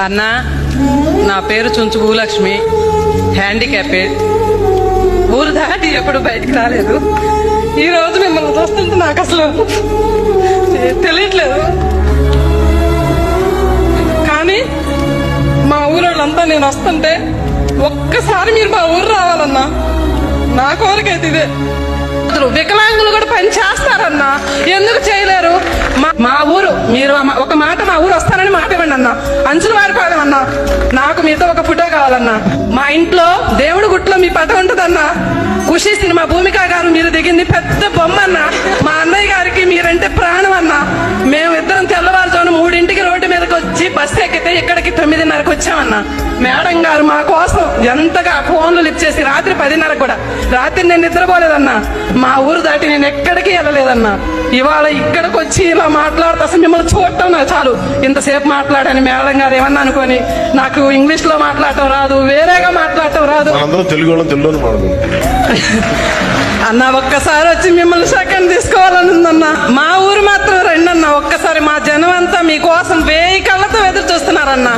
అన్నా, నా పేరు చుంచు భూలక్ష్మి, హ్యాండిక్యాపెడ్. ఊరు దాటి ఎప్పుడు బయటికి రాలేదు. ఈ రోజు మిమ్మల్ని చూస్తుంటే నాకు అసలు తెలియట్లేదు. కానీ మా ఊరోళ్ళంతా నేను వస్తుంటే ఒక్కసారి మీరు మా ఊరు రావాలన్నా. నా కోరికైతే ఇదే. వికలాంగులు కూడా పని చేస్తారన్నా, ఎందుకు చేయలేరు? మా ఊరు మీరు ఒక మాట, మా ఊరు వస్తానని మాట ఇవ్వండి అన్నా. అంచుల వారిపాలెం అన్నా, నాకు మీతో ఒక ఫోటో కావాలన్నా. మా ఇంట్లో దేవుడి గుట్లో మీ పటం ఉంటుందన్నా. ఖుషి సినిమా భూమిక గారు మీరు దిగింది పెద్ద బొమ్మ అన్నా. మా అన్నయ్య గారికి మీరంటే ప్రాణం అన్నా. మేము ఇద్దరం తెల్లవారుజామున 3ంటికి రోడ్డు మీదకి వచ్చి బస్సు ఎక్కితే ఇక్కడికి 9:30కి వచ్చామన్నా. మేడం గారు మా కోసం ఎంతగా ఫోన్లు లిఫ్ట్ చేసి రాత్రి 10:30 కూడా, రాత్రి నేను నిద్రపోలేదన్నా. మా ఊరు దాటి నేను ఎక్కడికి వెళ్ళలేదన్నా. ఇవాళ ఇక్కడికి వచ్చి ఇలా మాట్లాడుతూ అసలు మిమ్మల్ని చూడటం నాకు చాలు. ఇంతసేపు మాట్లాడని మేడం గారు ఏమన్నా అనుకోని, నాకు ఇంగ్లీష్ లో మాట్లాడటం రాదు, వేరేగా మాట్లాడటం రాదు అన్న. ఒక్కసారి వచ్చి మిమ్మల్ని సెకండ్ తీసుకోవాలని ఉందన్నా. మా ఊరు మాత్రం రండి అన్న. ఒక్కసారి మా జనం అంతా మీకోసం 1000 కళ్ళతో ఎదురు చూస్తున్నారన్నా.